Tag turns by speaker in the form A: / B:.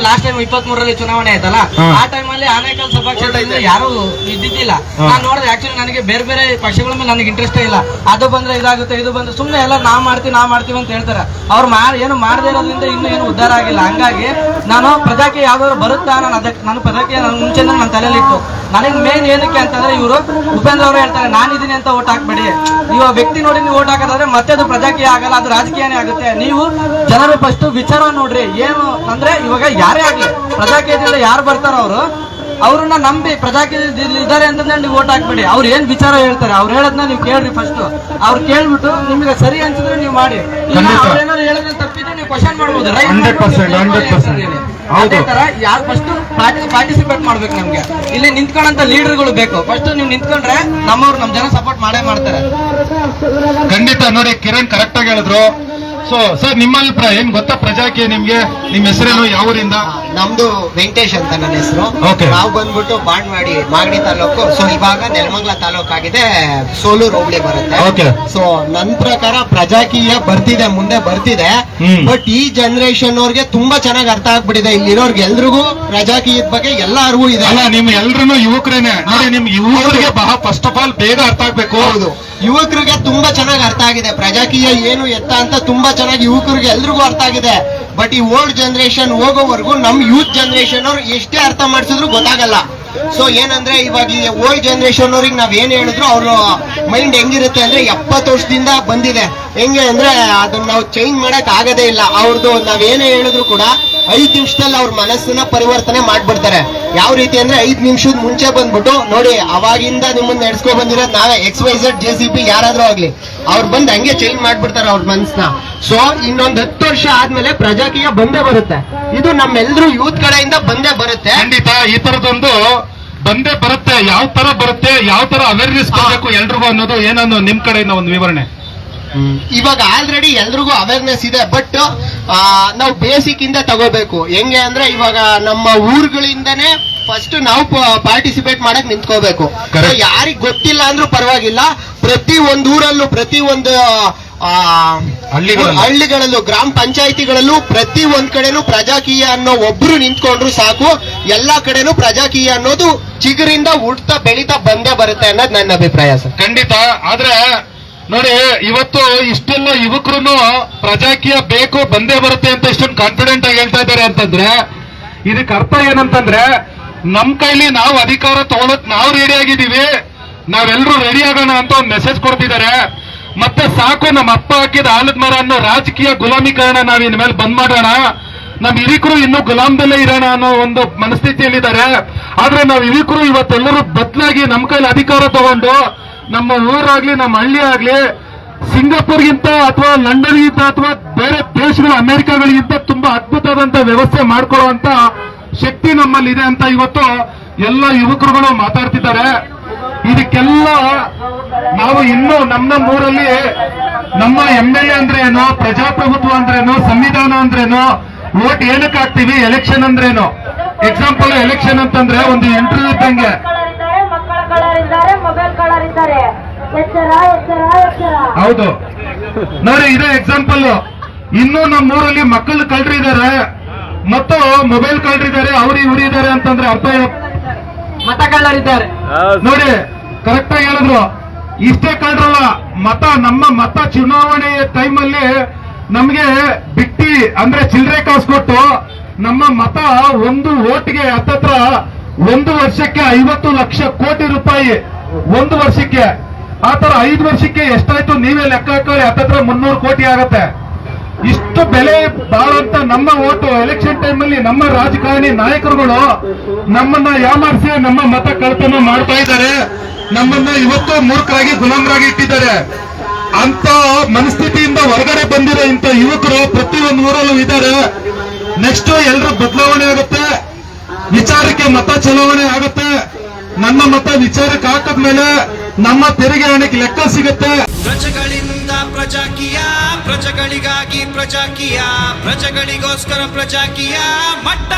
A: Last time 23ರಲ್ಲಿ ಚುನಾವಣೆ ಆಯ್ತಲ್ಲ, ಆ ಟೈಮಲ್ಲಿ ಆನೇಕಲ್ ಸಭಾಕ್ಷೇತ್ರದಿಂದ ಯಾರು ಇದ್ದಿದ್ದಿಲ್ಲ. ನಾನು ನೋಡಿದ್ರೆ ಆಕ್ಚುಲಿ ನನಗೆ ಬೇರೆ ಬೇರೆ ಪಕ್ಷಗಳ ಮೇಲೆ ನನಗೆ ಇಂಟ್ರೆಸ್ಟೇ ಇಲ್ಲ. ಅದು ಬಂದ್ರೆ ಇದಾಗುತ್ತೆ, ಇದು ಬಂದ್ರೆ ಸುಮ್ಮನೆ ಎಲ್ಲ ನಾವ್ ಮಾಡ್ತೀವಿ ಅಂತ ಹೇಳ್ತಾರೆ. ಅವ್ರು ಏನು ಮಾಡದೇ ಇರೋದ್ರಿಂದ ಇನ್ನೂ ಏನು ಉದ್ಧಾರ ಆಗಿಲ್ಲ. ಹಂಗಾಗಿ ನಾನು ಪ್ರಜಾಕೀಯ ಯಾವ್ದಾದ್ರು ಬರುತ್ತಾ, ನಾನು ಪ್ರಜಾಕೀಯ ಮುಂಚೆಂದ್ರೆ ನನ್ನ ತಲೆಯಲ್ಲಿತ್ತು. ನನಗೆ ಮೇನ್ ಏನಕ್ಕೆ ಅಂತಂದ್ರೆ ಇವರು ಉಪೇಂದ್ರ ಅವರು ಹೇಳ್ತಾರೆ ನಾನಿದ್ದೀನಿ ಅಂತ ಓಟ್ ಹಾಕ್ಬೇಡಿ. ನೀವು ವ್ಯಕ್ತಿ ನೋಡಿ ನೀವು ಓಟ್ ಹಾಕೋದಾದ್ರೆ ಮತ್ತೆ ಅದು ಪ್ರಜಾಕೀಯ ಆಗಲ್ಲ, ಅದು ರಾಜಕೀಯನೇ ಆಗುತ್ತೆ. ನೀವು ಜನರು ಫಸ್ಟ್ ವಿಚಾರ ನೋಡ್ರಿ. ಏನು ಅಂದ್ರೆ ಇವಾಗ ಯಾರೇ ಆಗ್ಲಿ ಪ್ರಜಾಕೀಯದಿಂದ ಯಾರು ಬರ್ತಾರೋ ಅವ್ರನ್ನ ನಂಬಿ ಪ್ರಜಾಕೀಯದಲ್ಲಿ ಇದಾರೆ ಅಂತಂದ್ರೆ ನೀವು ಓಟ್ ಹಾಕ್ಬೇಡಿ. ಅವ್ರು ಏನ್ ವಿಚಾರ ಹೇಳ್ತಾರೆ ಅವ್ರು ಹೇಳದ್ನ ನೀವು ಕೇಳ್ರಿ. ಫಸ್ಟ್ ಅವ್ರು ಕೇಳ್ಬಿಟ್ಟು ನಿಮ್ಗೆ ಸರಿ ಅನ್ಸಿದ್ರೆ ನೀವು ಮಾಡಿ. ಅವ್ರೇನಾದ್ರು ಹೇಳಿದ್ರೆ ತಪ್ಪಿದ್ರೆ ನೀವು ಕ್ವಶನ್ ಮಾಡ್ಬೋದು. ಅದೇ ತರ ಯಾರು ಫಸ್ಟ್ ಪಾರ್ಟಿಸಿಪೇಟ್ ಮಾಡ್ಬೇಕು. ನಮ್ಗೆ ಇಲ್ಲಿ ನಿಂತ್ಕೊಂಡಂತ ಲೀಡರ್ಗಳು ಬೇಕು. ಫಸ್ಟ್ ನೀವು ನಿಂತ್ಕೊಂಡ್ರೆ ನಮ್ಮವ್ರು ನಮ್ ಜನ ಸಪೋರ್ಟ್ ಮಾಡೇ ಮಾಡ್ತಾರೆ.
B: ಖಂಡಿತ. ನೋಡಿ ಕಿರಣ್ ಕರೆಕ್ಟ್ ಆಗಿ ಹೇಳಿದ್ರು. ಸೊ ಸರ್ ನಿಮ್ಮ ಅಭಿಪ್ರಾಯ ಏನ್ ಗೊತ್ತಾ ಪ್ರಜಾಕೀಯ ನಿಮ್ಗೆ? ನಿಮ್ಮ ಹೆಸರೇನು, ಯಾವ ಊರಿಂದ?
C: ನಮ್ದು ವೆಂಕಟೇಶ್ ಅಂತ ನನ್ನ ಹೆಸರು. ನಾವು ಬಂದ್ಬಿಟ್ಟು ಬಾಣವಾಡಿ ಮಾಗಡಿ ತಾಲೂಕು. ಸೊ ಇವಾಗ ನೆಲಮಂಗಲ ತಾಲೂಕು ಆಗಿದೆ, ಸೋಲೂರು ಹೋಬಳಿ ಬರುತ್ತೆ. ಸೊ ನನ್ ಪ್ರಕಾರ ಪ್ರಜಾಕೀಯ ಮುಂದೆ ಬರ್ತಿದೆ. ಬಟ್ ಈ ಜನರೇಷನ್ ಅವ್ರಿಗೆ ತುಂಬಾ ಚೆನ್ನಾಗಿ ಅರ್ಥ ಆಗ್ಬಿಟ್ಟಿದೆ. ಇಲ್ಲಿರೋರ್ಗೆ ಎಲ್ರಿಗೂ ಪ್ರಜಾಕೀಯದ ಬಗ್ಗೆ ಎಲ್ಲ ಅರಿವು ಇದೆ.
B: ಅಲ್ಲ, ನಿಮ್ ಎಲ್ರು ಯುವಕರೇನೆ. ನೋಡಿ, ನಿಮ್ ಯುವಕರಿಗೆ ಫಸ್ಟ್ ಆಫ್ ಆಲ್ ಬೇಗ ಅರ್ಥ ಆಗ್ಬೇಕು.
C: ಹೌದು, ಯುವಕರಿಗೆ ತುಂಬಾ ಚೆನ್ನಾಗಿ ಅರ್ಥ ಆಗಿದೆ ಪ್ರಜಾಕೀಯ ಏನು ಎತ್ತ ಅಂತ. ತುಂಬಾ ಚೆನ್ನಾಗಿ ಯುವಕರಿಗೆ ಎಲ್ರಿಗೂ ಅರ್ಥ ಆಗಿದೆ. ಬಟ್ ಈ ಓಲ್ಡ್ ಜನರೇಷನ್ ಹೋಗೋವರೆಗೂ ನಮ್ ಯೂತ್ ಜನರೇಷನ್ ಅವ್ರು ಎಷ್ಟೇ ಅರ್ಥ ಮಾಡಿಸಿದ್ರು ಗೊತ್ತಾಗಲ್ಲ. ಸೊ ಏನಂದ್ರೆ ಇವಾಗ ಈ ಓಲ್ಡ್ ಜನರೇಷನ್ ಅವ್ರಿಗೆ ನಾವ್ ಏನ್ ಹೇಳಿದ್ರು ಅವ್ರ ಮೈಂಡ್ ಹೆಂಗಿರುತ್ತೆ ಅಂದ್ರೆ 70 ವರ್ಷದಿಂದ ಬಂದಿದೆ. ಹೆಂಗೆ ಅಂದ್ರೆ ಅದನ್ನ ನಾವು ಚೇಂಜ್ ಮಾಡಕ್ ಆಗದೇ ಇಲ್ಲ. ಅವ್ರದ್ದು ನಾವೇನೇ ಹೇಳಿದ್ರು ಕೂಡ 5 ನಿಮಿಷದಲ್ಲಿ ಅವ್ರ ಮನಸ್ಸನ್ನ ಪರಿವರ್ತನೆ ಮಾಡ್ಬಿಡ್ತಾರೆ. ಯಾವ ರೀತಿ ಅಂದ್ರೆ 5 ನಿಮಿಷದ ಮುಂಚೆ ಬಂದ್ಬಿಟ್ಟು ನೋಡಿ ಅವಾಗಿಂದ ನಿಮ್ಮನ್ನ ನಡೆಸ್ಕೊ ಬಂದಿರೋದು ನಾವೇ XYZ JCB ಯಾರಾದ್ರೂ ಆಗ್ಲಿ, ಅವ್ರು ಬಂದ್ ಹಂಗೆ ಚೇಂಜ್ ಮಾಡ್ಬಿಡ್ತಾರೆ ಅವ್ರ ಮನಸ್ಸನ್ನ. ಸೊ ಇನ್ನೊಂದ್ 10 ವರ್ಷ ಆದ್ಮೇಲೆ ಪ್ರಜಾಕೀಯ ಬಂದೇ ಬರುತ್ತೆ. ಇದು ನಮ್ಮೆಲ್ರೂ ಯೂತ್ ಕಡೆಯಿಂದ ಬಂದೇ ಬರುತ್ತೆ.
B: ಖಂಡಿತ ಈ ತರದೊಂದು ಬಂದೇ ಬರುತ್ತೆ. ಯಾವ ತರ ಬರುತ್ತೆ, ಯಾವ ತರ ಅವೇರ್ನೆಸ್ ಕೊಡಬೇಕು ಎಲ್ರಿಗೂ ಅನ್ನೋದು ಏನನ್ನು ನಿಮ್ ಕಡೆಯಿಂದ ಒಂದು ವಿವರಣೆ.
C: ಇವಾಗ ಆಲ್ರೆಡಿ ಎಲ್ರಿಗೂ ಅವೇರ್ನೆಸ್ ಇದೆ. ಬಟ್ ನಾವು ಬೇಸಿಕ್ ಇಂದ ತಗೋಬೇಕು. ಹೆಂಗೆ ಅಂದ್ರೆ ಇವಾಗ ನಮ್ಮ ಊರುಗಳಿಂದನೇ ಫಸ್ಟ್ ನಾವು ಪಾರ್ಟಿಸಿಪೇಟ್ ಮಾಡಕ್ ನಿಂತ್ಕೋಬೇಕು. ಯಾರಿಗ್ ಗೊತ್ತಿಲ್ಲ ಅಂದ್ರೂ ಪರವಾಗಿಲ್ಲ, ಪ್ರತಿ ಒಂದು ಊರಲ್ಲೂ ಪ್ರತಿ ಒಂದು ಹಳ್ಳಿಗಳಲ್ಲೂ ಗ್ರಾಮ ಪಂಚಾಯಿತಿಗಳಲ್ಲೂ ಪ್ರತಿ ಒಂದ್ ಕಡೆನೂ ಪ್ರಜಾಕೀಯ ಅನ್ನೋ ಒಬ್ರು ನಿಂತ್ಕೊಂಡ್ರು ಸಾಕು. ಎಲ್ಲಾ ಕಡೆನೂ ಪ್ರಜಾಕೀಯ ಅನ್ನೋದು ಚಿಗುರಿಂದ ಹುಡ್ತಾ ಬೆಳೀತಾ ಬಂದೇ ಬರುತ್ತೆ ಅನ್ನೋದು ನನ್ನ ಅಭಿಪ್ರಾಯ ಸರ್.
B: ಖಂಡಿತ. ಆದ್ರೆ ನೋಡಿ, ಇವತ್ತು ಇಷ್ಟೆಲ್ಲ ಯುವಕರು ಪ್ರಜಾಕೀಯ ಬೇಕು ಬಂದೇ ಬರುತ್ತೆ ಅಂತ ಇಷ್ಟೊಂದು ಕಾನ್ಫಿಡೆಂಟ್ ಆಗಿ ಹೇಳ್ತಾ ಇದ್ದಾರೆ ಅಂತಂದ್ರೆ ಇದಕ್ಕೆ ಅರ್ಥ ಏನಂತಂದ್ರೆ ನಮ್ ಕೈಲಿ ನಾವು ಅಧಿಕಾರ ತಗೊಳಕ್ ನಾವು ರೆಡಿ ಆಗಿದ್ದೀವಿ, ನಾವೆಲ್ಲರೂ ರೆಡಿ ಆಗೋಣ ಅಂತ ಒಂದು ಮೆಸೇಜ್ ಕೊಡ್ತಿದ್ದಾರೆ. ಮತ್ತೆ ಸಾಕು, ನಮ್ಮ ಅಪ್ಪ ಹಾಕಿದ ಆಲದ ಮರ ಅನ್ನೋ ರಾಜಕೀಯ ಗುಲಾಮೀಕರಣ ನಾವ್ ಇನ್ಮೇಲೆ ಬಂದ್ ಮಾಡೋಣ, ನಮ್ ಯುವಕರು ಇನ್ನೂ ಗುಲಾಮದಲ್ಲೇ ಇರೋಣ ಅನ್ನೋ ಒಂದು ಮನಸ್ಥಿತಿಯಲ್ಲಿದ್ದಾರೆ. ಆದ್ರೆ ನಾವ್ ಯುವಕರು ಇವತ್ತೆಲ್ಲರೂ ಬದಲಾಗಿ ನಮ್ ಕೈಲಿ ಅಧಿಕಾರ ತಗೊಂಡು ನಮ್ಮ ಊರಾಗ್ಲಿ ನಮ್ಮ ಹಳ್ಳಿ ಆಗ್ಲಿ ಸಿಂಗಾಪುರ್ಗಿಂತ ಅಥವಾ ಲಂಡನ್ಗಿಂತ ಅಥವಾ ಬೇರೆ ದೇಶಗಳ ಅಮೆರಿಕಗಳಿಗಿಂತ ತುಂಬಾ ಅದ್ಭುತವಾದಂತ ವ್ಯವಸ್ಥೆ ಮಾಡ್ಕೊಳ್ಳುವಂತ ಶಕ್ತಿ ನಮ್ಮಲ್ಲಿ ಇದೆ ಅಂತ ಇವತ್ತು ಎಲ್ಲ ಯುವಕರುಗಳು ಮಾತಾಡ್ತಿದ್ದಾರೆ. ಇದಕ್ಕೆಲ್ಲ ನಾವು ಇನ್ನೂ ನಮ್ಮ ಊರಲ್ಲಿ ನಮ್ಮ MLA ಅಂದ್ರೆ ಏನು, ಪ್ರಜಾಪ್ರಭುತ್ವ ಅಂದ್ರೇನು, ಸಂವಿಧಾನ ಅಂದ್ರೇನು, ವೋಟ್ ಏನಕ್ಕೆ ಹಾಕ್ತಿವಿ, ಎಲೆಕ್ಷನ್ ಅಂದ್ರೇನು. ಎಕ್ಸಾಂಪಲ್ ಎಲೆಕ್ಷನ್ ಅಂತಂದ್ರೆ ಒಂದು ಇಂಟರ್ವ್ಯೂ ಇದ್ದಂಗೆ. ಹೌದು ನೋಡಿ, ಇದೇ ಎಕ್ಸಾಂಪಲ್. ಇನ್ನೂ ನಮ್ಮ ಊರಲ್ಲಿ ಮಕ್ಕಳು ಕಳ್ರಿದ್ದಾರೆ ಮತ್ತು ಮೊಬೈಲ್ ಕಳ್ರಿದ್ದಾರೆ, ಅವ್ರು ಇವ್ರು ಇದ್ದಾರೆ ಅಂತಂದ್ರೆ ಅರ್ಥ
A: ಮತ ಕಳ್ಳರಿದ್ದಾರೆ.
B: ನೋಡಿ, ಕರೆಕ್ಟ್ ಆಗಿ ಹೇಳಿದ್ರು. ಇಷ್ಟೇ ಕಳ್ರಲ್ಲ, ನಮ್ಮ ಮತ ಚುನಾವಣೆ ಟೈಮಲ್ಲಿ ನಮ್ಗೆ ಬಿಟ್ಟಿ ಅಂದ್ರೆ ಚಿಲ್ಲರೆ ಕಾಸು ಕೊಟ್ಟು ನಮ್ಮ ಮತ ಒಂದು ಓಟ್ಗೆ ಹತ್ತತ್ರ 1 ವರ್ಷಕ್ಕೆ 50 ಲಕ್ಷ ಕೋಟಿ ರೂಪಾಯಿ 1 ವರ್ಷಕ್ಕೆ. ಆತರ 5 ವರ್ಷಕ್ಕೆ ಎಷ್ಟಾಯ್ತು ನೀವೇ ಲೆಕ್ಕ ಹಾಕೊಳ್ಳಿ, ಹತ್ತತ್ರ 300 ಕೋಟಿ ಆಗತ್ತೆ. ಇಷ್ಟು ಬೆಲೆ ಬಾಳಂತ ನಮ್ಮ ಓಟು ಎಲೆಕ್ಷನ್ ಟೈಮಲ್ಲಿ ನಮ್ಮ ರಾಜಕಾರಣಿ ನಾಯಕರುಗಳು ನಮ್ಮನ್ನ ಯಾಮಾರಿಸಿ ನಮ್ಮ ಮತ ಕಳ್ತನ ಮಾಡ್ತಾ ಇದ್ದಾರೆ. ನಮ್ಮನ್ನ ಇವತ್ತು ಮೂರ್ಖರಾಗಿ ಗುಲಾಮರಾಗಿ ಇಟ್ಟಿದ್ದಾರೆ. ಅಂತ ಮನಸ್ಥಿತಿಯಿಂದ ಹೊರಗಡೆ ಬಂದಿರೋ ಇಂಥ ಯುವಕರು ಪ್ರತಿಯೊಂದು ಊರಲ್ಲೂ ಇದ್ದಾರೆ. ನೆಕ್ಸ್ಟ್ ಎಲ್ಲರೂ ಬದಲಾವಣೆ ಆಗುತ್ತೆ, ವಿಚಾರಕ್ಕೆ ಮತ ಚಲಾವಣೆ ಆಗುತ್ತೆ. ನನ್ನ ಮತ ವಿಚಾರಕ್ಕೆ ಹಾಕದ್ಮೇಲೆ ನಮ್ಮ ತೆರಿಗೆ ಹಣಕ್ಕೆ ಲೆಕ್ಕ ಸಿಗುತ್ತೆ.
D: ಪ್ರಜೆಗಳಿಂದ ಪ್ರಜಾಕೀಯ, ಪ್ರಜೆಗಳಿಗಾಗಿ ಪ್ರಜಾಕೀಯ, ಪ್ರಜೆಗಳಿಗೋಸ್ಕರ ಪ್ರಜಾಕೀಯ, ಮಟ್ಟ